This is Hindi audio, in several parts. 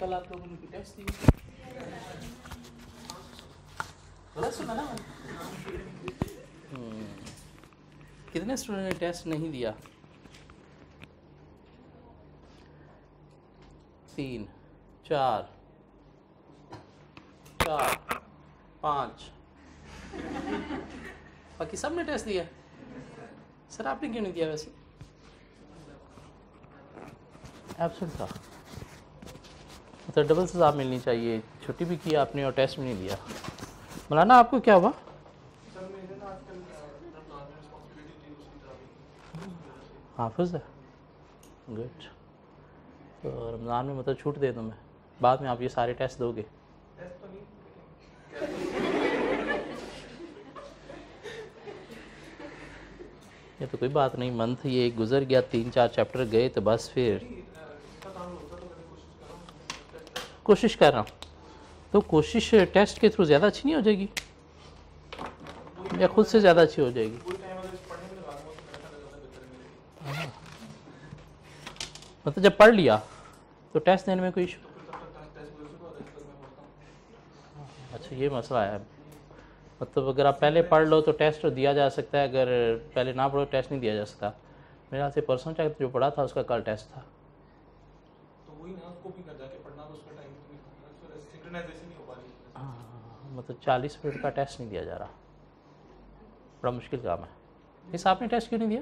कल आप लोगों ने कोई टेस्ट दी? गलत सुना ना? कितने स्टूडेंट ने टेस्ट नहीं दिया? 3 4 5। बाकी सब ने टेस्ट दिया। सर आपने क्यों नहीं दिया वैसे? एब्सेंट था, मतलब डबल सज़ा मिलनी चाहिए। छुट्टी भी की आपने और टेस्ट भी नहीं दिया। मौलाना आपको क्या हुआ? हाफिज़ है, गुड। तो रमज़ान में मतलब छूट दे दूँ मैं, बाद में आप ये सारे टेस्ट दोगे? ये तो कोई बात नहीं, मंथ ये गुजर गया, 3-4 चैप्टर गए तो बस फिर कोशिश कर रहा हूँ। तो कोशिश टेस्ट के थ्रू ज़्यादा अच्छी नहीं हो जाएगी या खुद से ज़्यादा अच्छी हो जाएगी? मतलब जब पढ़ लिया तो टेस्ट देने में कोई इशू? अच्छा ये मसला है। मतलब अगर आप पहले पढ़ लो तो टेस्ट दिया जा सकता है, अगर पहले ना पढ़ो टेस्ट नहीं दिया जा सकता। मेरे ख्याल से परसों चाहे जो पढ़ा था उसका कल टेस्ट था। तो वही ना, उसको भी कर जाके पढ़ना तो उसका टाइम नहीं होता, सिंक्रोनाइजेशन नहीं हो पा रही। हाँ, मतलब 40 मिनट का टेस्ट नहीं दिया जा रहा, बड़ा मुश्किल काम है। इस आपने टेस्ट क्यों नहीं दिया?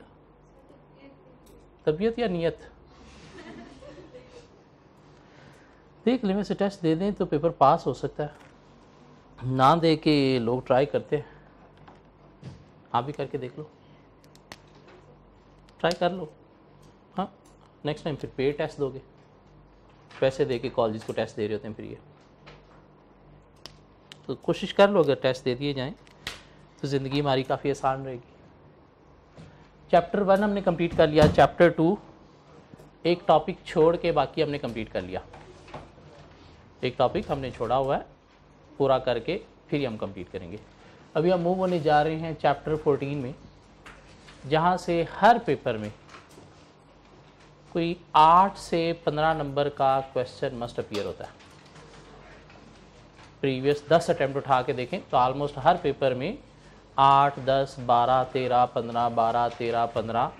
तबीयत या नीयत? देख लें, वैसे टेस्ट दे दें तो पेपर पास हो सकता है, ना दे के लोग ट्राई करते हैं। आप भी करके देख लो, ट्राई कर लो। हाँ, नेक्स्ट टाइम फिर पेड टेस्ट दोगे, पैसे दे के कॉलेज को टेस्ट दे रहे होते हैं फिर ये। तो कोशिश कर लो, अगर टेस्ट दे दिए जाएं तो ज़िंदगी हमारी काफ़ी आसान रहेगी। चैप्टर 1 हमने कंप्लीट कर लिया, चैप्टर 2 एक टॉपिक छोड़ के बाकी हमने कंप्लीट कर लिया। एक टॉपिक हमने छोड़ा हुआ है, पूरा करके फिर ही हम कंप्लीट करेंगे। अभी हम मूव होने जा रहे हैं चैप्टर 14 में, जहाँ से हर पेपर में कोई 8 से 15 नंबर का क्वेश्चन मस्ट अपीयर होता है। प्रीवियस 10 अटैम्प्ट उठा के देखें तो ऑलमोस्ट हर पेपर में 8, 10, 12, 13, 15, 12, 13, 15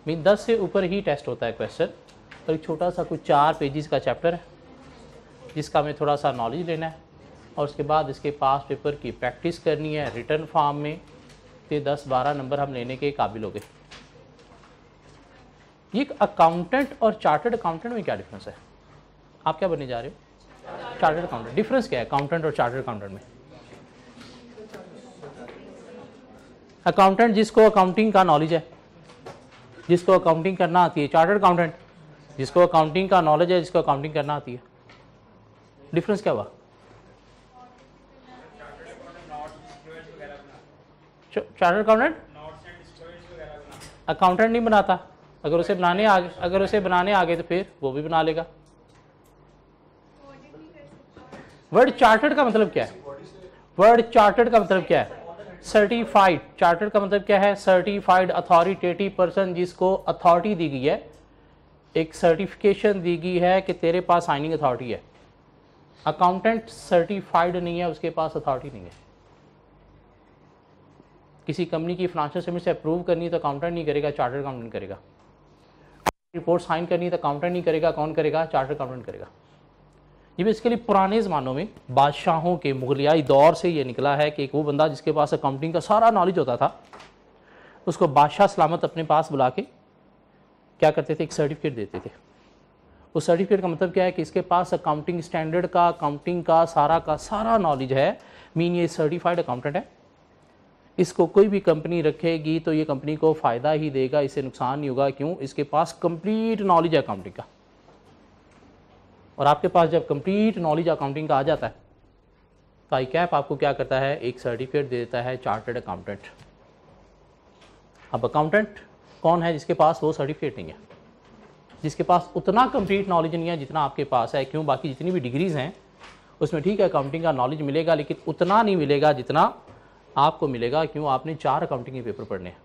मीन 10 से ऊपर ही टेस्ट होता है क्वेश्चन। और एक छोटा सा कुछ 4 पेजेस का चैप्टर है जिसका हमें थोड़ा सा नॉलेज लेना है, और उसके बाद इसके पास पेपर की प्रैक्टिस करनी है रिटर्न फॉर्म में। तो 10-12 नंबर हम लेने के काबिल हो गए। ये अकाउंटेंट और चार्टर्ड अकाउंटेंट में क्या डिफरेंस है? आप क्या बनने जा रहे हो? Chartered accountant. डिफरेंस क्या है अकाउंटेंट और चार्टर्ड अकाउंटेंट में? अकाउंटेंट जिसको अकाउंटिंग का नॉलेज है, जिसको अकाउंटिंग करना आती है। चार्टर्ड अकाउंटेंट जिसको अकाउंटिंग का नॉलेज है, जिसको अकाउंटिंग करना आती है। डिफरेंस क्या हुआ? चार्टर्ड अकाउंटेंट अकाउंटेंट नहीं बनाता, अगर उसे बनाने आ गए तो फिर वो भी बना लेगा। वर्ड चार्टर्ड का मतलब क्या है? वर्ड चार्टर्ड का मतलब क्या है? सर्टिफाइड। चार्टर्ड का मतलब क्या है? सर्टिफाइड अथॉरिटेटिव पर्सन, जिसको अथॉरिटी दी गई है, एक सर्टिफिकेशन दी गई है कि तेरे पास साइनिंग अथॉरिटी है। अकाउंटेंट सर्टिफाइड नहीं है, उसके पास अथॉरिटी नहीं है। किसी कंपनी की फाइनेंशियल स्टेटमेंट से अप्रूव करनी है तो अकाउंटेंट नहीं करेगा, चार्टर्ड अकाउंटेंट करेगा। रिपोर्ट साइन करनी है तो अकाउंटेंट नहीं करेगा, कौन करेगा? चार्टर्ड अकाउंटेंट करेगा। ये बेसिकली पुराने ज़मानों में बादशाहों के मुगलियाई दौर से ये निकला है कि एक वो बंदा जिसके पास अकाउंटिंग का सारा नॉलेज होता था, उसको बादशाह सलामत अपने पास बुला के क्या करते थे? एक सर्टिफिकेट देते थे। उस सर्टिफिकेट का मतलब क्या है कि इसके पास अकाउंटिंग स्टैंडर्ड का, अकाउंटिंग का सारा नॉलेज है, मीन ये सर्टिफाइड अकाउंटेंट है। इसको कोई भी कंपनी रखेगी तो ये कंपनी को फ़ायदा ही देगा, इससे नुकसान नहीं होगा। क्यों? इसके पास कंप्लीट नॉलेज है अकाउंटिंग का। और आपके पास जब कंप्लीट नॉलेज अकाउंटिंग का आ जाता है तो आई कैप आपको क्या करता है? एक सर्टिफिकेट दे देता है, चार्टर्ड अकाउंटेंट। अब अकाउंटेंट कौन है? जिसके पास वो सर्टिफिकेट नहीं है, जिसके पास उतना कंप्लीट नॉलेज नहीं है जितना आपके पास है। क्यों? बाकी जितनी भी डिग्रीज़ हैं उसमें ठीक है अकाउंटिंग का नॉलेज मिलेगा, लेकिन उतना नहीं मिलेगा जितना आपको मिलेगा। क्यों? आपने 4 अकाउंटिंग के पेपर पढ़ने हैं,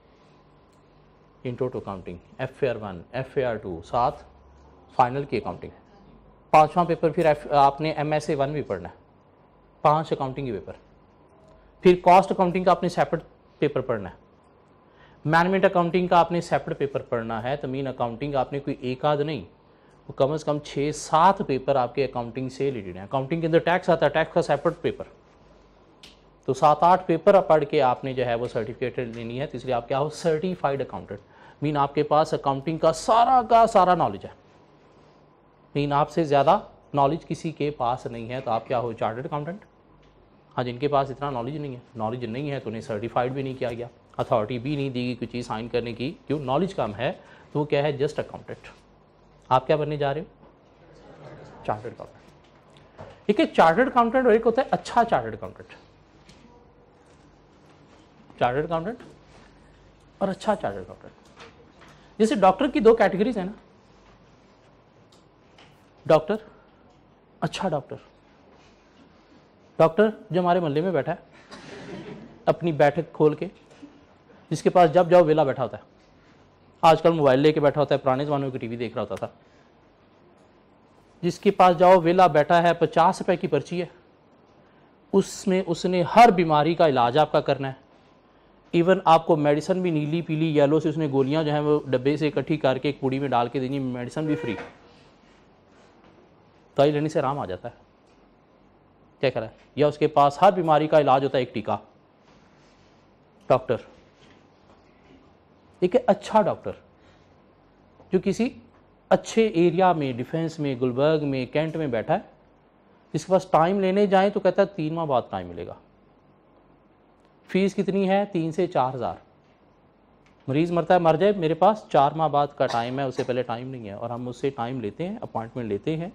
intro to accounting, FAR 1, FAR 2, साथ फाइनल की अकाउंटिंग। 5वां पेपर फिर आपने MSA 1 भी पढ़ना है, 5 अकाउंटिंग के पेपर। फिर कॉस्ट अकाउंटिंग का आपने सेपरेट पेपर पढ़ना है, मैनेजमेंट अकाउंटिंग का आपने सेपरेट पेपर पढ़ना है। तो मीन अकाउंटिंग आपने कोई एक आध नहीं, वो कम से कम 6-7 पेपर आपके अकाउंटिंग से रिलेटेड हैं। अकाउंटिंग के अंदर टैक्स आता है, टैक्स का सेपरेट पेपर, तो 7-8 पेपर पढ़ के आपने जो है वो सर्टिफिकेट लेनी है। तो इसलिए आप क्या हो, सर्टिफाइड अकाउंटेंट। मीन आपके पास अकाउंटिंग का सारा नॉलेज है, मीन आपसे ज़्यादा नॉलेज किसी के पास नहीं है, तो आप क्या हो, चार्टर्ड अकाउंटेंट। हाँ, जिनके पास इतना नॉलेज नहीं है तो उन्हें सर्टिफाइड भी नहीं किया गया, अथॉरिटी भी नहीं दी गई कोई चीज़ साइन करने की, क्यों, नॉलेज कम है, तो वो क्या है, जस्ट अकाउंटेंट। आप क्या बनने जा रहे हो, चार्टर्ड अकाउंटेंट। एक है चार्टर्ड अकाउंटेंट और एक होता है अच्छा चार्टर्ड अकाउंटेंट। चार्टर्ड अकाउंटेंट और अच्छा चार्टर्ड अकाउंटेंट। जैसे डॉक्टर की 2 कैटेगरीज है ना, डॉक्टर, अच्छा डॉक्टर। डॉक्टर जो हमारे मोहल्ले में बैठा है अपनी बैठक खोल के, जिसके पास जब जाओ वेला बैठा होता है, आजकल मोबाइल लेके बैठा होता है, पुराने ज़माने की टीवी देख रहा होता था, जिसके पास जाओ वेला बैठा है, 50 रुपए की पर्ची है, उसमें उसने हर बीमारी का इलाज आपका करना है। इवन आपको मेडिसिन भी नीली पीली येलो से उसने गोलियां जो हैं वो डब्बे से इकट्ठी करके एक पुड़ी में डाल के देनी, मेडिसिन भी फ्री। दवाई लेने से आराम आ जाता है, क्या कह रहा है, या उसके पास हर बीमारी का इलाज होता है, एक टीका। डॉक्टर एक अच्छा डॉक्टर जो किसी अच्छे एरिया में, डिफेंस में, गुलबर्ग में, कैंट में बैठा है, जिसके पास टाइम लेने जाएं तो कहता है 3 माह बाद टाइम मिलेगा। फीस कितनी है, 3 से 4 हज़ार। मरीज़ मरता है, मर जाए, मेरे पास 4 माह बाद का टाइम है, उससे पहले टाइम नहीं है। और हम उससे टाइम लेते हैं, अपॉइंटमेंट लेते हैं,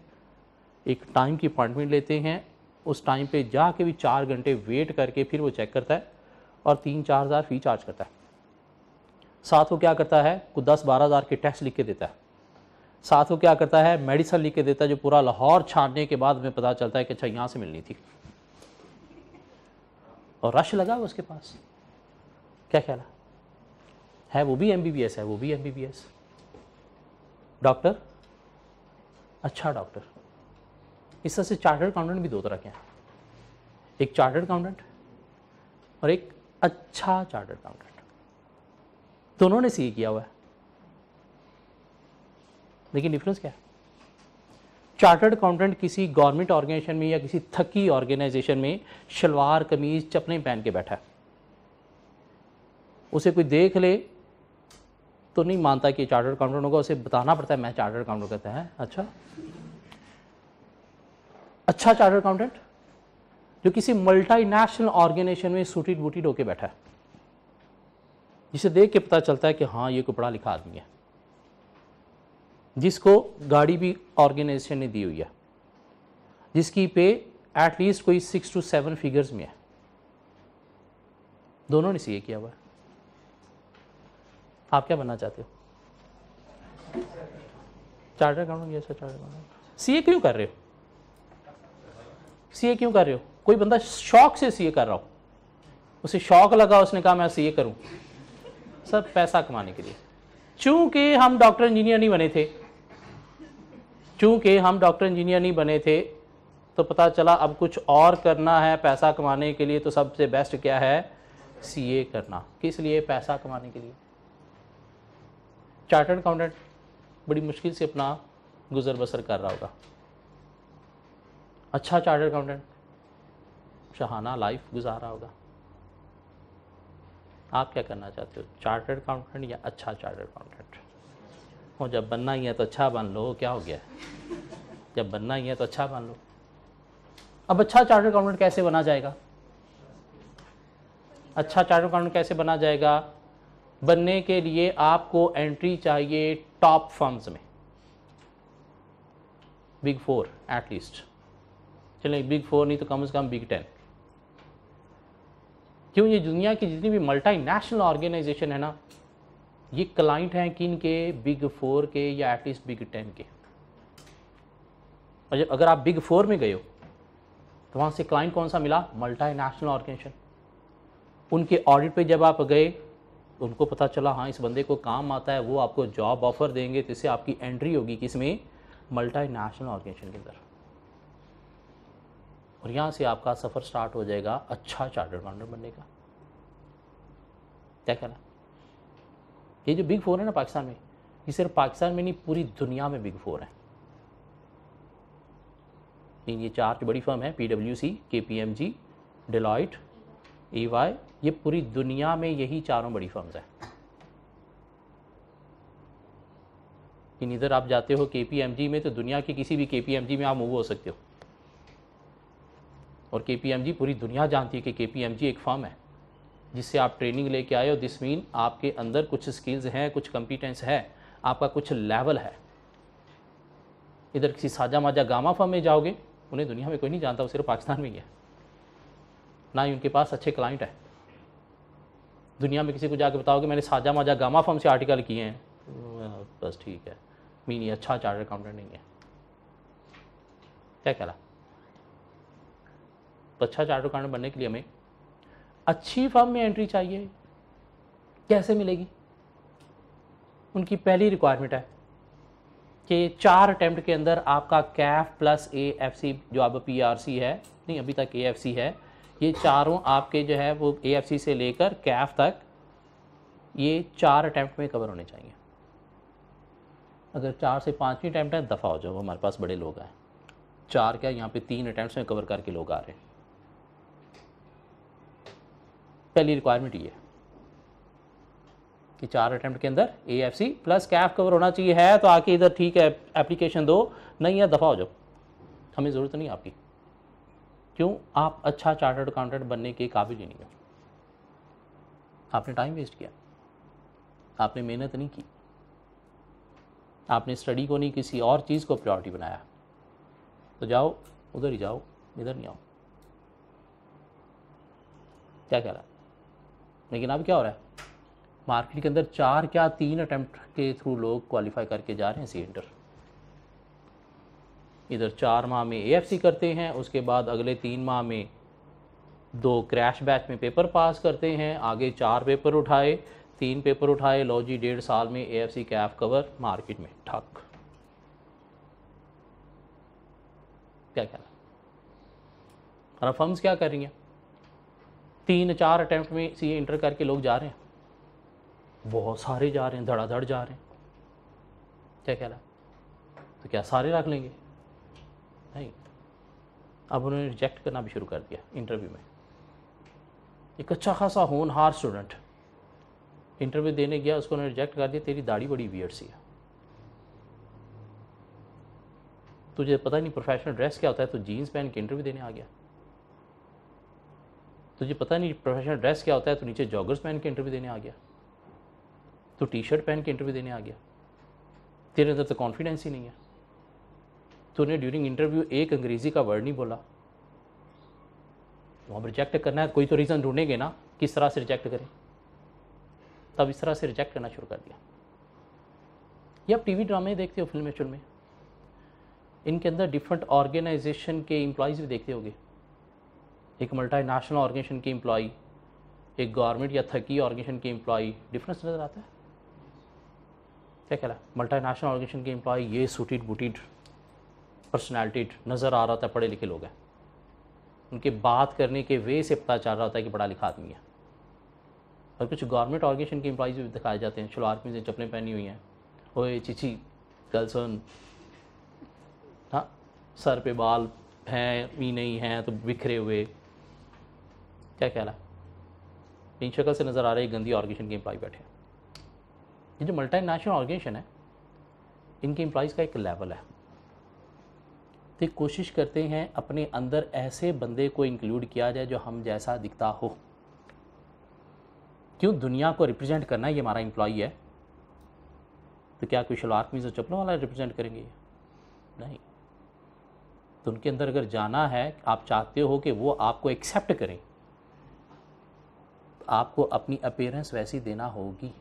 एक टाइम की अपॉइंटमेंट लेते हैं, उस टाइम पे जाके भी 4 घंटे वेट करके फिर वो चेक करता है और 3-4 हज़ार फ़ी चार्ज करता है। साथ वो क्या करता है, कुछ 10-12 हज़ार के टेस्ट लिख के देता है। साथ वो क्या करता है, मेडिसिन लिख के देता है, जो पूरा लाहौर छानने के बाद हमें पता चलता है कि अच्छा यहाँ से मिलनी थी, और रश लगा उसके पास। क्या ख्याल है, वो भी MBBS है, वो भी MBBS। डॉक्टर, अच्छा डॉक्टर। इस तरह से चार्टर्ड अकाउंटेंट भी 2 तरह के हैं, एक चार्टर्ड अकाउंटेंट और एक अच्छा चार्टर्ड अकाउंटेंट। दोनों ने सीए किया हुआ है, लेकिन डिफरेंस क्या है, चार्टर्ड अकाउंटेंट किसी गवर्नमेंट ऑर्गेनाइजेशन में या किसी थकी ऑर्गेनाइजेशन में शलवार कमीज चप्पलें पहन के बैठा है, उसे कोई देख ले तो नहीं मानता कि चार्टर्ड अकाउंटेंट होगा, उसे बताना पड़ता है मैं चार्टर्ड अकाउंटेंट। कहते हैं अच्छा चार्टर्ड अकाउंटेंट जो किसी मल्टीनेशनल ऑर्गेनाइजेशन में सूटेड बूटेड होके बैठा है, जिसे देख के पता चलता है कि हाँ ये कोई पढ़ा लिखा आदमी है, जिसको गाड़ी भी ऑर्गेनाइजेशन ने दी हुई है, जिसकी पे एटलीस्ट कोई 6 to 7 फिगर्स में है। दोनों ने सीए किया हुआ है। आप क्या बनना चाहते हो, chartered accountant? Yes, chartered accountant. CA क्यों कर रहे हो, सीए क्यों कर रहे हो? कोई बंदा शौक से सीए कर रहा हो, उसे शौक लगा, उसने कहा मैं सीए करूं, सब पैसा कमाने के लिए। चूंकि हम डॉक्टर इंजीनियर नहीं बने थे, तो पता चला अब कुछ और करना है पैसा कमाने के लिए, तो सबसे बेस्ट क्या है, सीए करना। किस लिए, पैसा कमाने के लिए। चार्टर्ड अकाउंटेंट बड़ी मुश्किल से अपना गुजर बसर कर रहा होगा, अच्छा चार्टर्ड अकाउंटेंट शहाना लाइफ गुजार रहा होगा। आप क्या करना चाहते हो, चार्टर्ड अकाउंटेंट या अच्छा चार्टर्ड अकाउंटेंट? और जब बनना ही है तो अच्छा बन लो, क्या हो गया, जब बनना ही है तो अच्छा बन लो। अब अच्छा चार्टर्ड अकाउंटेंट कैसे बना जाएगा, अच्छा चार्टर्ड अकाउंटेंट कैसे बना जाएगा? बनने के लिए आपको एंट्री चाहिए टॉप फर्म्स में, बिग 4 एटलीस्ट, चलें बिग 4 नहीं तो कम से कम बिग 10। क्यों, ये दुनिया की जितनी भी मल्टीनेशनल ऑर्गेनाइजेशन है ना, ये क्लाइंट हैं किन के, बिग 4 के या एटलीस्ट बिग 10 के। और जब अगर आप बिग 4 में गए हो तो वहाँ से क्लाइंट कौन सा मिला, मल्टीनेशनल ऑर्गेनाइजेशन। उनके ऑडिट पे जब आप गए तो उनको पता चला हाँ इस बंदे को काम आता है, वो आपको जॉब ऑफर देंगे, तो इससे आपकी एंट्री होगी किसमें, मल्टीनेशनल ऑर्गेनाइजेशन के अंदर, और यहाँ से आपका सफ़र स्टार्ट हो जाएगा अच्छा चार्टर्ड अकाउंटेंट बनने का। क्या कहना, ये जो बिग फोर है ना पाकिस्तान में, ये सिर्फ पाकिस्तान में नहीं पूरी दुनिया में बिग फोर है। ये 4 जो बड़ी फर्म है, PwC, KPMG, डेलॉयट, EY, ये पूरी दुनिया में यही 4 बड़ी फर्म्स हैं। इधर आप जाते हो KPMG में तो दुनिया की किसी भी KPMG में आप मूव हो सकते हो, और KPMG पूरी दुनिया जानती है कि KPMG एक फर्म है जिससे आप ट्रेनिंग लेके आए हो। दिस मीन आपके अंदर कुछ स्किल्स हैं, कुछ कंपिटेंस है, आपका कुछ लेवल है। इधर किसी साजा माजा गामा फर्म में जाओगे, उन्हें दुनिया में कोई नहीं जानता, वो सिर्फ पाकिस्तान में ही है, ना ही उनके पास अच्छे क्लाइंट है। दुनिया में किसी को जाके बताओगे मैंने साजा माजा गामा फर्म से आर्टिकल किए हैं, बस ठीक है, मीन अच्छा चार्टर्ड अकाउंटेंट नहीं है। क्या कहला, तो अच्छा चार्टर्ड अकाउंटेंट बनने के लिए हमें अच्छी फर्म में एंट्री चाहिए। कैसे मिलेगी? उनकी पहली रिक्वायरमेंट है कि 4 अटेम्प्ट के अंदर आपका कैफ प्लस AFC, जो अब PRC है, नहीं अभी तक AFC है, ये चारों आपके जो है वो AFC से लेकर कैफ तक ये 4 अटेम्प्ट में कवर होने चाहिए। अगर 4 से 5वीं अटैम्प्ट है दफ़ा हो जाओ, हमारे पास बड़े लोग हैं। 4 क्या, यहाँ पे 3 अटैम्प्ट में कवर करके लोग आ रहे हैं। पहली रिक्वायरमेंट ये कि 4 अटैम्प्ट के अंदर AFC प्लस कैफ कवर होना चाहिए। है तो आके इधर ठीक है एप्लीकेशन दो, नहीं है दफ़ा हो जाओ, हमें ज़रूरत नहीं आपकी। क्यों? आप अच्छा चार्टर्ड अकाउंटेंट बनने के काबिल ही नहीं हो। आपने टाइम वेस्ट किया, आपने मेहनत नहीं की, आपने स्टडी को नहीं किसी और चीज़ को प्रायोरिटी बनाया। तो जाओ उधर ही जाओ, इधर नहीं आओ। क्या कह रहा है? लेकिन अब क्या हो रहा है, मार्केट के अंदर 4 क्या 3 अटेम्प्ट के थ्रू लोग क्वालिफाई करके जा रहे हैं सी इंटर। इधर 4 माह में AFC करते हैं, उसके बाद अगले 3 माह में 2 क्रैश बैच में पेपर पास करते हैं, आगे 4 पेपर उठाए, 3 पेपर उठाए, लो जी 1.5 साल में AFC कैफ कवर मार्केट में ठक। क्या कहना, और फर्म्स क्या कर रही हैं? 3-4 अटेम्प्ट में CA इंटर करके लोग जा रहे हैं, बहुत सारे जा रहे हैं, धड़ाधड़ जा रहे हैं। क्या कहना, तो क्या सारे रख लेंगे? नहीं, अब उन्होंने रिजेक्ट करना भी शुरू कर दिया इंटरव्यू में। एक अच्छा खासा होनहार स्टूडेंट इंटरव्यू देने गया, उसको उन्होंने रिजेक्ट कर दिया, तेरी दाढ़ी बड़ी वियर्ड सी है, तुझे पता नहीं प्रोफेशनल ड्रेस क्या होता है, तो जीन्स पहन के इंटरव्यू देने आ गया। तुझे पता नहीं प्रोफेशनल ड्रेस क्या होता है, तो नीचे जॉगर्स पहन के इंटरव्यू देने आ गया, तो टी-शर्ट पहन के इंटरव्यू देने आ गया। तेरे अंदर तो कॉन्फिडेंस ही नहीं है। तूने ड्यूरिंग इंटरव्यू एक अंग्रेजी का वर्ड नहीं बोला। वहाँ रिजेक्ट करना है, कोई तो रीज़न ढूंढेंगे ना किस तरह से रिजेक्ट करें, तब इस तरह से रिजेक्ट करना शुरू कर दिया। ये आप टीवी ड्रामे देखते हो, फिल्में में, इनके अंदर डिफरेंट ऑर्गेनाइजेशन के एम्प्लॉयज़ भी देखते होंगे। एक मल्टीनेशनल ऑर्गेनाइजेशन के एम्प्लॉय, एक गवर्नमेंट या थकी ऑर्गेनाइजेशन के एम्प्लॉय, डिफरेंस नज़र आता है? क्या कह रहा है? मल्टीनेशनल ऑर्गेनाइजेशन के एम्प्लॉय ये सूटेड बूटेड पर्सनैलिटीड नज़र आ रहा होता है, पढ़े लिखे लोग हैं, उनके बात करने के वे से पता चल रहा होता है कि पढ़ा लिखा आदमी है। और कुछ गवर्नमेंट ऑर्गेनाइजेशन के एम्प्लॉयज़ भी दिखाए जाते हैं, शलवार कमीज़ में चप्पलें पहनी हुई हैं, ओए चिची कल सुन, हाँ सर पे बाल हैं भी नहीं हैं तो बिखरे हुए। क्या ख्याल है? इन शक्ल से नज़र आ रही गंदी ऑर्गेनाइजेशन के एम्प्लॉय बैठे हैं। ये जो मल्टीनेशनल ऑर्गेनाइजेशन है, इनके एम्प्लॉयज़ का एक लेवल है, तो कोशिश करते हैं अपने अंदर ऐसे बंदे को इंक्लूड किया जाए जो हम जैसा दिखता हो। क्यों? दुनिया को रिप्रेजेंट करना है, ये हमारा एम्प्लॉय है, तो क्या कोई शलवार कमीज़ और चप्पलों वाला रिप्रेजेंट करेंगे? नहीं। तो उनके अंदर अगर जाना है, आप चाहते हो कि वो आपको एक्सेप्ट करें, तो आपको अपनी अपीयरेंस वैसी देना होगी।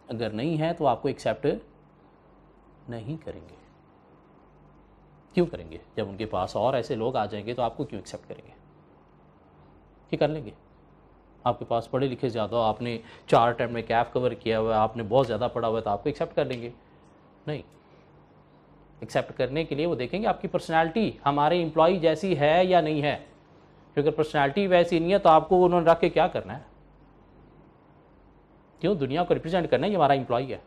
अगर नहीं है तो आपको एक्सेप्ट नहीं करेंगे। क्यों करेंगे? जब उनके पास और ऐसे लोग आ जाएंगे तो आपको क्यों एक्सेप्ट करेंगे? कि कर लेंगे। आपके पास पढ़े लिखे ज़्यादा हो, आपने 4 टर्म में कैफ कवर किया हुआ है, आपने बहुत ज़्यादा पढ़ा हुआ है, तो आपको एक्सेप्ट कर लेंगे? नहीं। एक्सेप्ट करने के लिए वो देखेंगे आपकी पर्सनैलिटी हमारे एम्प्लॉय जैसी है या नहीं है। क्योंकि पर्सनैलिटी वैसी नहीं है तो आपको उन्होंने रख के क्या करना है? क्यों? दुनिया को रिप्रेजेंट करना है, ये हमारा एम्प्लॉय है।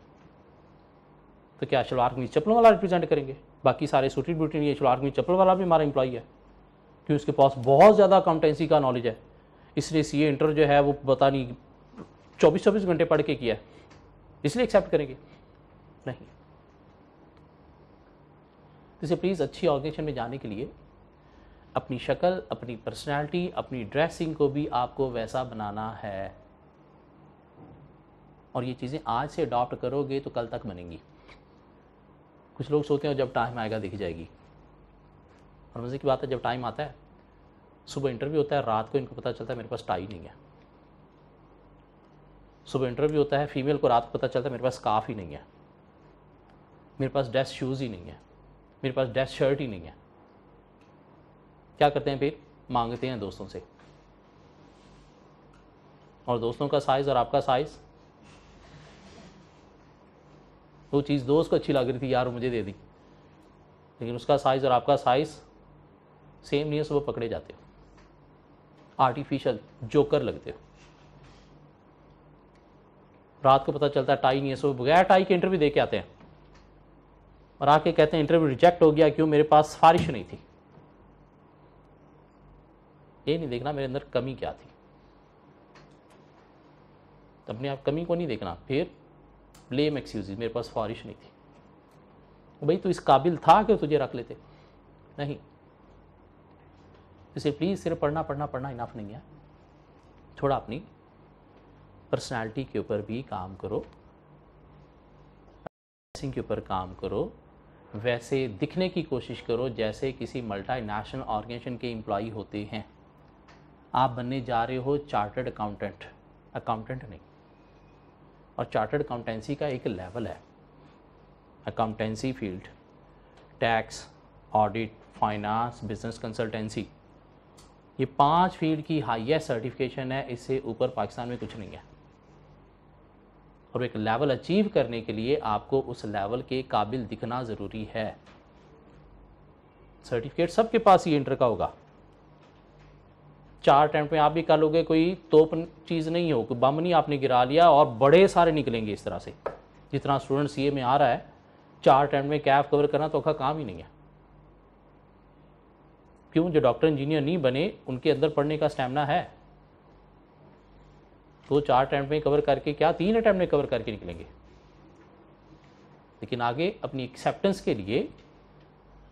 तो क्या शलवार कमीज चप्पलों वाला रिप्रेजेंट करेंगे? बाकी सारे सूटेड बूटेड, ये शलवार कमीज चप्पल वाला भी हमारा एम्प्लॉय है। क्यों? उसके पास बहुत ज़्यादा अकाउंटेंसी का नॉलेज है, इसलिए सीए इंटर जो है वो पता नहीं 24-24 घंटे पढ़ के किया है, इसलिए एक्सेप्ट करेंगे? नहीं। इसे प्लीज़ अच्छी ऑर्गेनाइजेशन में जाने के लिए अपनी शक्ल, अपनी पर्सनैलिटी, अपनी ड्रेसिंग को भी आपको वैसा बनाना है। और ये चीज़ें आज से अडॉप्ट करोगे तो कल तक बनेंगी। कुछ लोग सोचते हैं जब टाइम आएगा दिख जाएगी, और मज़े की बात है जब टाइम आता है, सुबह इंटरव्यू होता है, रात को इनको पता चलता है मेरे पास टाई नहीं है। सुबह इंटरव्यू होता है, फीमेल को रात को पता चलता है मेरे पास स्कार्फ ही नहीं है, मेरे पास ड्रेस शूज़ ही नहीं है, मेरे पास ड्रेस शर्ट ही नहीं है। क्या करते हैं फिर? मांगते हैं दोस्तों से, और दोस्तों का साइज़ और आपका साइज़, वो चीज़ दोस्त को अच्छी लग रही थी, यार मुझे दे दी, लेकिन उसका साइज़ और आपका साइज़ सेम नहीं है, सुबह पकड़े जाते हो, आर्टिफिशियल जोकर लगते हो। रात को पता चलता है टाई नहीं है, सुबह बगैर टाई के इंटरव्यू दे के आते हैं और आके कहते हैं इंटरव्यू रिजेक्ट हो गया, क्यों? मेरे पास सिफारिश नहीं थी। ये नहीं देखना मेरे अंदर कमी क्या थी, अपने आप कमी को नहीं देखना, फिर ब्लेम एक्सक्यूजेज, मेरे पास सिफारिश नहीं थी। भाई तू इस काबिल था कि तुझे रख लेते? नहीं। इसे प्लीज़ सिर्फ पढ़ना इनफ नहीं है, थोड़ा अपनी पर्सनालिटी के ऊपर भी काम करो, ड्रेसिंग के ऊपर काम करो, वैसे दिखने की कोशिश करो जैसे किसी मल्टीनेशनल ऑर्गेनाइजेशन के एम्प्लॉय होते हैं। आप बनने जा रहे हो चार्टर्ड अकाउंटेंट, अकाउंटेंट नहीं। और चार्टर्ड अकाउंटेंसी का एक लेवल है, accountancy field, tax, audit, finance, business consultancy, ये 5 फील्ड की हाईएस्ट सर्टिफिकेशन है, इससे ऊपर पाकिस्तान में कुछ नहीं है। और एक लेवल अचीव करने के लिए आपको उस लेवल के काबिल दिखना ज़रूरी है। सर्टिफिकेट सबके पास ही इंटर का होगा, 4 अटेम्प्ट में आप भी कर लोगे, कोई तोप चीज़ नहीं हो, कोई बम नहीं आपने गिरा लिया और बड़े सारे निकलेंगे इस तरह से। जितना स्टूडेंट सीए में आ रहा है, 4 अटेम्प्ट में कैफ कवर करना तो औखा काम ही नहीं है। क्यों? जो डॉक्टर इंजीनियर नहीं बने उनके अंदर पढ़ने का स्टैमिना है, तो 4 अटेम्प्ट में कवर करके क्या 3 अटेम्प्ट में कवर करके निकलेंगे। लेकिन आगे अपनी एक्सेप्टेंस के लिए,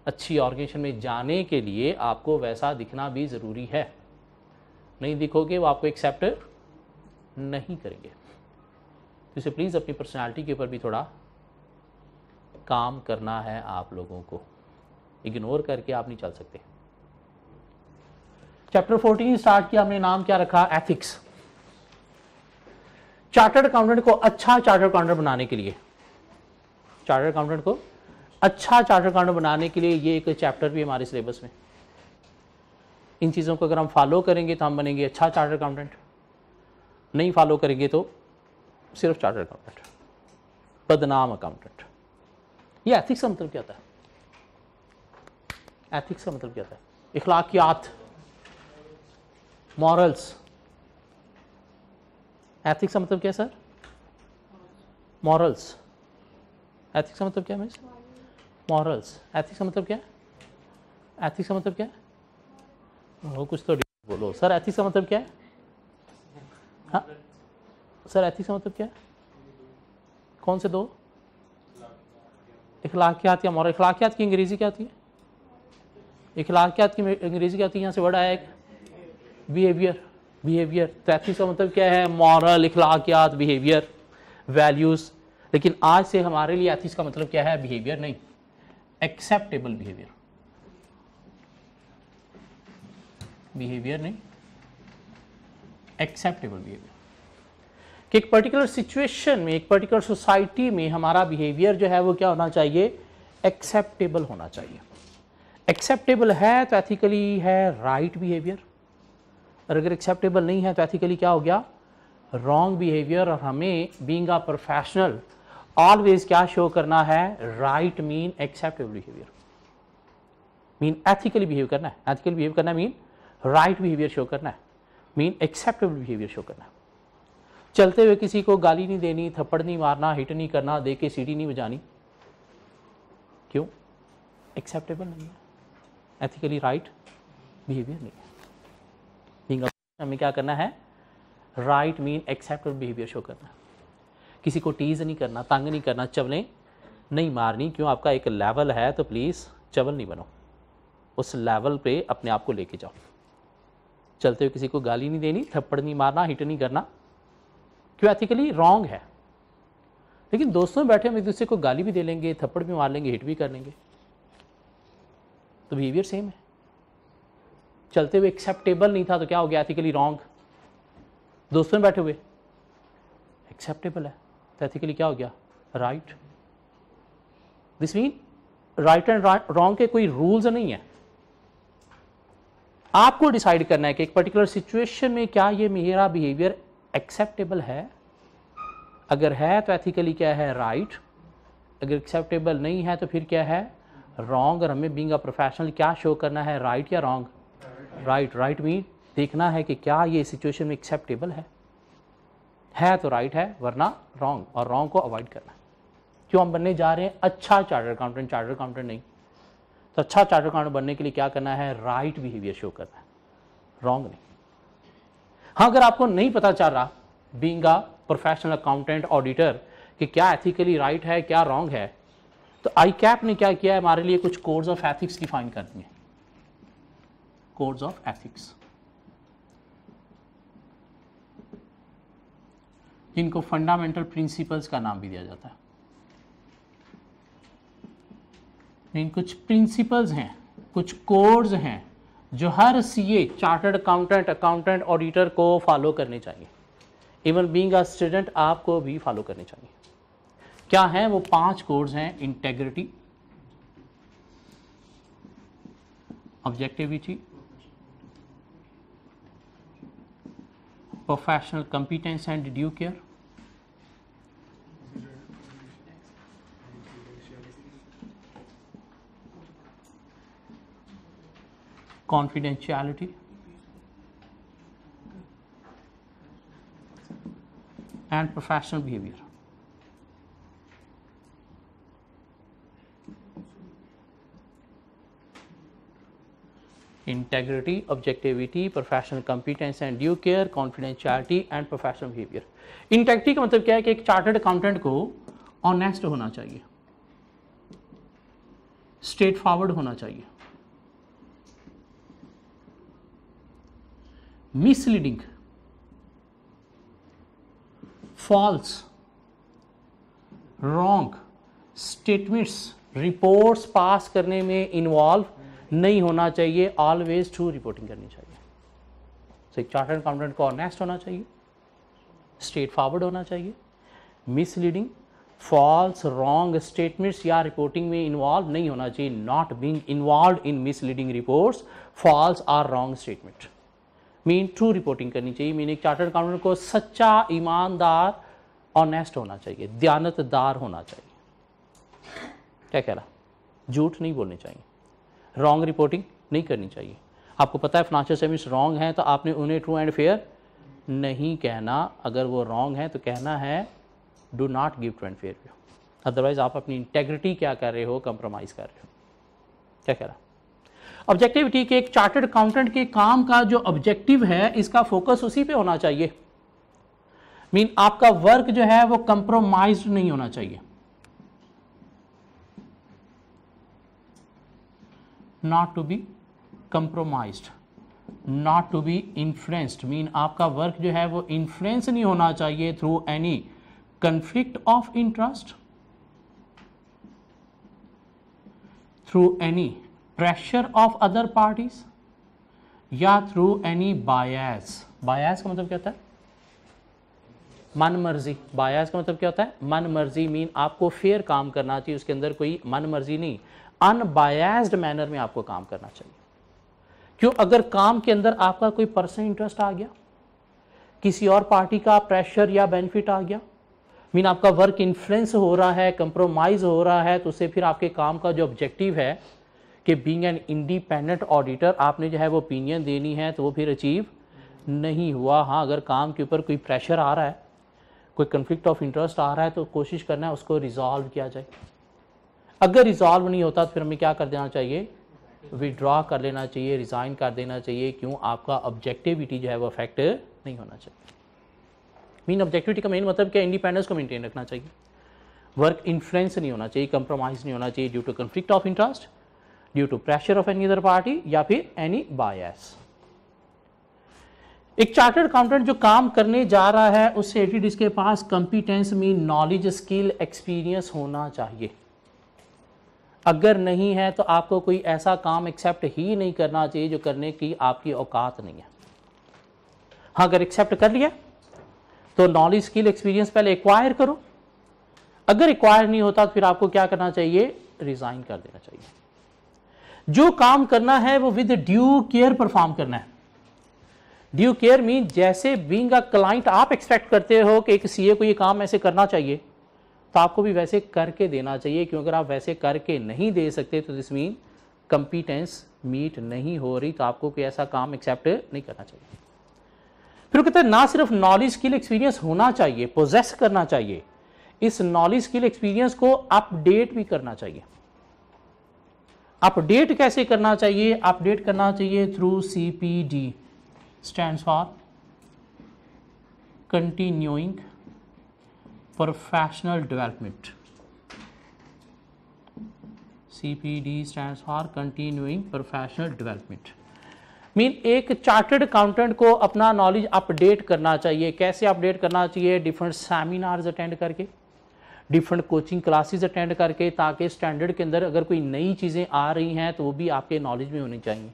अच्छी ऑर्गेनाइजेशन में जाने के लिए आपको वैसा दिखना भी ज़रूरी है। नहीं दिखोगे वो आपको एक्सेप्ट नहीं करेंगे। तो इसे प्लीज़ अपनी पर्सनालिटी के ऊपर भी थोड़ा काम करना है आप लोगों को, इग्नोर करके आप नहीं चल सकते। चैप्टर 14 स्टार्ट किया हमने, नाम क्या रखा? एथिक्स। चार्टर्ड अकाउंटेंट को अच्छा चार्टर्ड अकाउंटेंट बनाने के लिए, चार्टर्ड अकाउंटेंट को अच्छा चार्टर्ड अकाउंटेंट बनाने के लिए ये एक चैप्टर भी हमारे सिलेबस में। इन चीज़ों को अगर हम फॉलो करेंगे तो हम बनेंगे अच्छा चार्टर्ड अकाउंटेंट, नहीं फॉलो करेंगे तो सिर्फ चार्टर्ड अकाउंटेंट, बदनाम अकाउंटेंट। ये एथिक्स का मतलब क्या होता है? एथिक्स का मतलब क्या होता है? इखलाकियात, मॉरल्स। एथिक्स का मतलब क्या है सर? मॉरल्स। एथिक्स का मतलब क्या है मिस? मॉरल्स। एथिक्स का मतलब क्या है? एथिक्स का मतलब क्या है? वो कुछ तो बोलो सर, एथिक्स का मतलब क्या है? हाँ सर, एथिक्स का मतलब क्या है? कौन से 2? इखलाकियात या मॉरल। इखलाकियात की अंग्रेजी क्या होती है? इखलाकियात की अंग्रेजी क्या होती है? यहाँ से वर्ड आया एक बिहेवियर, बिहेवियर। तो एथिक्स का मतलब क्या है? मॉरल, इखलाकियात, बिहेवियर, वैल्यूज़। लेकिन आज से हमारे लिए एथिक्स का मतलब क्या है? बिहेवियर नहीं, एक्सेप्टेबल बिहेवियर। बिहेवियर नहीं, एक्सेप्टेबल बिहेवियर। कि एक पर्टिकुलर सिचुएशन में, एक पर्टिकुलर सोसाइटी में हमारा बिहेवियर जो है वो क्या होना चाहिए? एक्सेप्टेबल होना चाहिए। एक्सेप्टेबल है तो एथिकली है राइट बिहेवियर, और अगर एक्सेप्टेबल नहीं है तो एथिकली क्या हो गया? Wrong behaviour. और हमें बीइंग अ प्रोफेशनल ऑलवेज क्या शो करना है, right mean acceptable behaviour, mean ethically behave करना है, एथिकली बिहेव करना है मीन राइट बिहेवियर शो करना है, मीन एक्सेप्टेबल बिहेवियर शो करना है। चलते हुए किसी को गाली नहीं देनी, थप्पड़ नहीं मारना, हिट नहीं करना, दे के सीटी नहीं बजानी, क्यों? एक्सेप्टेबल नहीं है, एथिकली राइट बिहेवियर नहीं है। हमें क्या करना है, right mean acceptable behaviour show करना है। किसी को टीज नहीं करना, तंग नहीं करना, चवलें नहीं मारनी, क्यों? आपका एक लेवल है तो प्लीज़ चवल नहीं बनो, उस लेवल पे अपने आप को लेके जाओ। चलते हुए किसी को गाली नहीं देनी, थप्पड़ नहीं मारना, हिट नहीं करना, क्यों? एथिकली रॉन्ग है। लेकिन दोस्तों में बैठे हम एक दूसरे को गाली भी दे लेंगे, थप्पड़ भी मार लेंगे, हिट भी कर लेंगे, तो बिहेवियर सेम है। चलते हुए एक्सेप्टेबल नहीं था तो क्या हो गया, एथिकली रॉन्ग। दोस्तों में बैठे हुए एक्सेप्टेबल है तो एथिकली क्या हो गया, right. This mean right and wrong के कोई रूल्स नहीं है, आपको डिसाइड करना है कि एक पर्टिकुलर सिचुएशन में क्या ये मेरा बिहेवियर एक्सेप्टेबल है। अगर है तो एथिकली क्या है, राइट। अगर एक्सेप्टेबल नहीं है तो फिर क्या है, रॉन्ग। और हमें बीइंग अ प्रोफेशनल क्या शो करना है, राइट या रॉन्ग, राइट। राइट मीन देखना है कि क्या ये सिचुएशन में एक्सेप्टेबल है तो राइट है, वरना रॉन्ग, और रॉन्ग को अवॉइड करना है। क्यों? हम बनने जा रहे हैं अच्छा चार्टर्ड अकाउंटेंट, चार्टर्ड अकाउंटेंट नहीं। तो अच्छा चार्टर्ड अकाउंटेंट बनने के लिए क्या करना है, राइट बिहेवियर शो करना है, रॉन्ग नहीं। हाँ, अगर आपको नहीं पता चल रहा being a professional accountant auditor कि क्या एथिकली राइट है क्या रॉन्ग है, तो ICAP ने क्या किया है, हमारे लिए कुछ कोड्स ऑफ एथिक्स डिफाइन कर दिए। कोड्स ऑफ एथिक्स, जिनको फंडामेंटल प्रिंसिपल्स का नाम भी दिया जाता है। इन कुछ प्रिंसिपल्स हैं, कुछ कोड्स हैं जो हर CA chartered accountant, accountant auditor को फॉलो करने चाहिए। इवन बीइंग अ स्टूडेंट आपको भी फॉलो करने चाहिए। क्या हैं वो 5 कोड्स हैं, integrity, objectivity, professional competence and due care, confidentiality, and professional behavior. Integrity, objectivity, professional competence and due care, confidentiality and professional behavior. Integrity का मतलब क्या है कि एक चार्टर्ड अकाउंटेंट को ऑनेस्ट होना चाहिए, स्ट्रेट फॉरवर्ड होना चाहिए, misleading, false, wrong statements, reports pass करने में इन्वॉल्व नहीं होना चाहिए, ऑलवेज ट्रू रिपोर्टिंग करनी चाहिए। तो एक चार्टर्ड अकाउंटेंट को ऑनेस्ट होना चाहिए, स्ट्रेट फॉरवर्ड होना चाहिए, मिसलीडिंग, फॉल्स, रॉन्ग स्टेटमेंट्स या रिपोर्टिंग में इन्वॉल्व नहीं होना चाहिए, not being involve in misleading reports, false और wrong statement. Mean true reporting करनी चाहिए, मीन एक चार्टर्ड अकाउंटेंट को सच्चा, ईमानदार, ऑनेस्ट होना चाहिए, दयानतदार होना चाहिए। क्या कह रहा, झूठ नहीं बोलने चाहिए, रॉन्ग रिपोर्टिंग नहीं करनी चाहिए। आपको पता है फाइनेंशियल स्टेटमेंट्स रॉन्ग हैं तो आपने उन्हें ट्रू एंड फेयर नहीं कहना, अगर वो रॉन्ग है तो कहना है do not give true and fair view, otherwise आप अपनी इंटेग्रिटी क्या कर रहे हो, कंप्रोमाइज़ कर रहे हो। क्या कह रहा, ऑब्जेक्टिविटी के एक चार्टर्ड अकाउंटेंट के काम का जो ऑब्जेक्टिव है इसका फोकस उसी पे होना चाहिए, मीन आपका वर्क जो है वो कंप्रोमाइज नहीं होना चाहिए, not to be compromised, not to be influenced, mean आपका वर्क जो है वो इन्फ्लुएंस नहीं होना चाहिए through any conflict of interest, through any pressure of other parties, या थ्रू एनी बायस। बायस का मतलब क्या होता है, मन मर्जी। बायस का मतलब क्या होता है, मन मर्जी, मीन आपको फेयर काम करना चाहिए, उसके अंदर कोई मन मर्जी नहीं, अनबायस्ड मैनर में आपको काम करना चाहिए। क्यों, अगर काम के अंदर आपका कोई पर्सनल इंटरेस्ट आ गया, किसी और पार्टी का प्रेशर या बेनिफिट आ गया, मीन आपका वर्क इन्फ्लुएंस हो रहा है, कंप्रोमाइज़ हो रहा है, तो उससे फिर आपके काम का जो ऑब्जेक्टिव है कि बीइंग एन इंडिपेंडेंट ऑडिटर आपने जो है वो ओपिनियन देनी है, तो वो फिर अचीव नहीं हुआ। हाँ, अगर काम के ऊपर कोई प्रेशर आ रहा है, कोई कन्फ्लिक्ट ऑफ इंटरेस्ट आ रहा है, तो कोशिश करना है उसको रिजॉल्व किया जाए। अगर रिजॉल्व नहीं होता तो फिर हमें क्या कर देना चाहिए, विड्रॉ कर लेना चाहिए, रिज़ाइन कर देना चाहिए। क्यों? आपका ऑब्जेक्टिविटी जो है वो अफेक्ट नहीं होना चाहिए। मीन ऑब्जेक्टिविटी का मेन मतलब क्या, इंडिपेंडेंस को मेंटेन रखना चाहिए, वर्क इन्फ्लुएंस नहीं होना चाहिए, कंप्रोमाइज़ नहीं होना चाहिए due to conflict of interest, due to pressure of any other party या फिर एनी बायस। एक चार्टर्ड अकाउंटेंट जो काम करने जा रहा है उससे एटलीस्ट इसके पास competence mean knowledge, skill, experience होना चाहिए। अगर नहीं है तो आपको कोई ऐसा काम एक्सेप्ट ही नहीं करना चाहिए जो करने की आपकी औकात नहीं है। हाँ, अगर एक्सेप्ट कर लिया तो नॉलेज, स्किल, एक्सपीरियंस पहले एक्वायर करो। अगर एक्वायर नहीं होता तो फिर आपको क्या करना चाहिए, रिजाइन कर देना चाहिए। जो काम करना है वो विद ड्यू केयर परफॉर्म करना है। ड्यू केयर मीन जैसे बीइंग अ क्लाइंट आप एक्सपेक्ट करते हो कि एक सीए को ये काम ऐसे करना चाहिए, तो आपको भी वैसे करके देना चाहिए। क्योंकि अगर आप वैसे करके नहीं दे सकते तो दिस मीन कंपिटेंस मीट नहीं हो रही, तो आपको कोई ऐसा काम एक्सेप्ट नहीं करना चाहिए। फिर कहते हैं ना सिर्फ नॉलेज, स्किल, एक्सपीरियंस होना चाहिए, पोजेस करना चाहिए, इस नॉलेज, स्किल, एक्सपीरियंस को अपडेट भी करना चाहिए। अपडेट कैसे करना चाहिए? अपडेट करना चाहिए through CPD, stands for continuing professional development. CPD stands for continuing professional development. Mean एक चार्टर्ड अकाउंटेंट को अपना नॉलेज अपडेट करना चाहिए। कैसे अपडेट करना चाहिए? डिफरेंट सेमिनार्स अटेंड करके, डिफरेंट कोचिंग क्लासेस अटेंड करके, ताकि स्टैंडर्ड के अंदर अगर कोई नई चीज़ें आ रही हैं तो वो भी आपके नॉलेज में होनी चाहिए।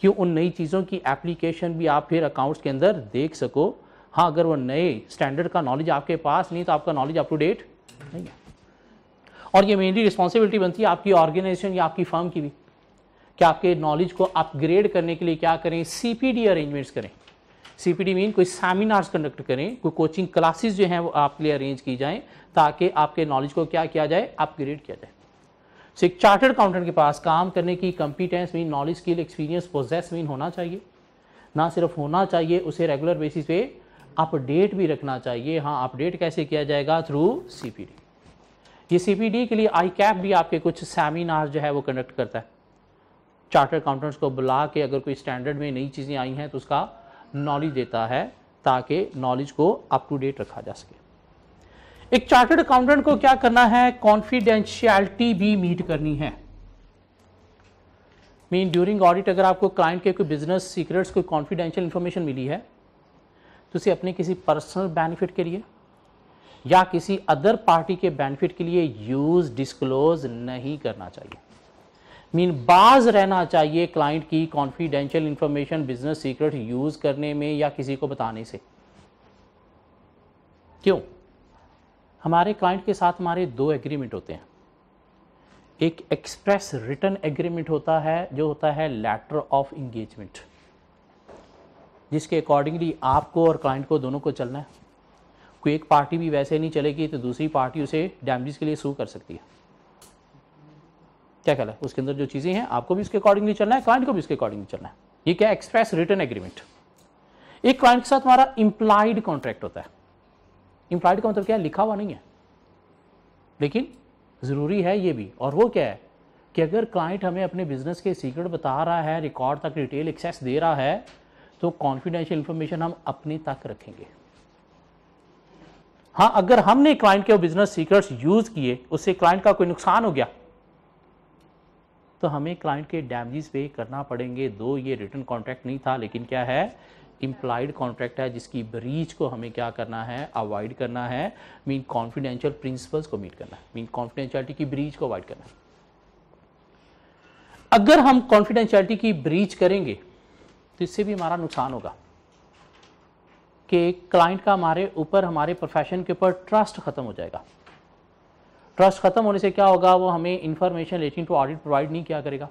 क्यों? उन नई चीज़ों की एप्लीकेशन भी आप फिर अकाउंट्स के अंदर देख सको। हाँ, अगर वो नए स्टैंडर्ड का नॉलेज आपके पास नहीं तो आपका नॉलेज अप टू डेट नहीं है। और ये मेनली रिस्पॉन्सिबिलिटी बनती है आपकी ऑर्गेनाइजेशन या आपकी फर्म की भी, कि आपके नॉलेज को अपग्रेड करने के लिए क्या करें, CPD अरेंजमेंट्स करें। CPD मीन कोई सेमिनार्स कंडक्ट करें, कोई कोचिंग क्लासेस जो हैं वो आपके लिए अरेंज की जाएं, ताकि आपके नॉलेज को क्या किया जाए, अपग्रेड किया जाए। सो एक चार्टर्ड अकाउंटेंट के पास काम करने की competence mean knowledge, skill, experience, possess mean होना चाहिए। ना सिर्फ होना चाहिए, उसे रेगुलर बेसिस पे अपडेट भी रखना चाहिए। हाँ, अपडेट कैसे किया जाएगा? Through CPD। ये CPD के लिए ICAP भी आपके कुछ सेमिनार जो है वो कंडक्ट करता है। चार्टर्ड अकाउंटेंट्स को बुला के अगर कोई स्टैंडर्ड में नई चीज़ें आई हैं तो उसका नॉलेज देता है, ताकि नॉलेज को अप टू डेट रखा जा सके। एक चार्टर्ड अकाउंटेंट को क्या करना है? कॉन्फिडेंशियलिटी भी मीट करनी है। मीन ड्यूरिंग ऑडिट अगर आपको क्लाइंट के कोई बिजनेस सीक्रेट्स, कोई कॉन्फिडेंशियल इंफॉर्मेशन मिली है तो उसे अपने किसी पर्सनल बेनिफिट के लिए या किसी अदर पार्टी के बेनिफिट के लिए यूज, डिस्क्लोज नहीं करना चाहिए। मीन बाज रहना चाहिए क्लाइंट की confidential information, business secret use करने में या किसी को बताने से। क्यों? हमारे क्लाइंट के साथ हमारे 2 एग्रीमेंट होते हैं। एक एक्सप्रेस रिटन एग्रीमेंट होता है, जो होता है लेटर ऑफ इंगेजमेंट, जिसके अकॉर्डिंगली आपको और क्लाइंट को दोनों को चलना है। कोई एक पार्टी भी वैसे नहीं चलेगी तो दूसरी पार्टी उसे डैमेजेस के लिए सू कर सकती है। क्या ख्याल है? उसके अंदर जो चीज़ें हैं आपको भी उसके अकॉर्डिंगली चलना है, क्लाइंट को भी उसके अकॉर्डिंगली चलना है। ये क्या? Express written agreement. एक क्लाइंट के साथ हमारा इंप्लाइड कॉन्ट्रैक्ट होता है। इंप्लाइड का मतलब क्या है? लिखा हुआ नहीं है, लेकिन ज़रूरी है ये भी। और वो क्या है कि अगर क्लाइंट हमें अपने बिजनेस के सीक्रेट बता रहा है, रिकॉर्ड तक डिटेल एक्सेस दे रहा है, तो कॉन्फिडेंशियल इंफॉर्मेशन हम अपने तक रखेंगे। हाँ, अगर हमने क्लाइंट के बिजनेस सीक्रेट्स यूज किए, उससे क्लाइंट का कोई नुकसान हो गया, तो हमें क्लाइंट के डैमेजेस पे करना पड़ेंगे। दो ये रिटन कॉन्ट्रैक्ट नहीं था, लेकिन क्या है? इम्प्लाइड कॉन्ट्रैक्ट है, जिसकी ब्रीच को हमें क्या करना है? अवॉइड करना है। मीन कॉन्फिडेंशियल प्रिंसिपल्स को मीट करना है, मीन कॉन्फिडेंशियलिटी की ब्रीच को अवॉइड करना है। अगर हम कॉन्फिडेंशियलिटी की ब्रीच करेंगे तो इससे भी हमारा नुकसान होगा कि क्लाइंट का हमारे ऊपर, हमारे प्रोफेशन के ऊपर ट्रस्ट खत्म हो जाएगा। ट्रस्ट खत्म होने से क्या होगा? वो हमें information relating to audit provide नहीं किया करेगा,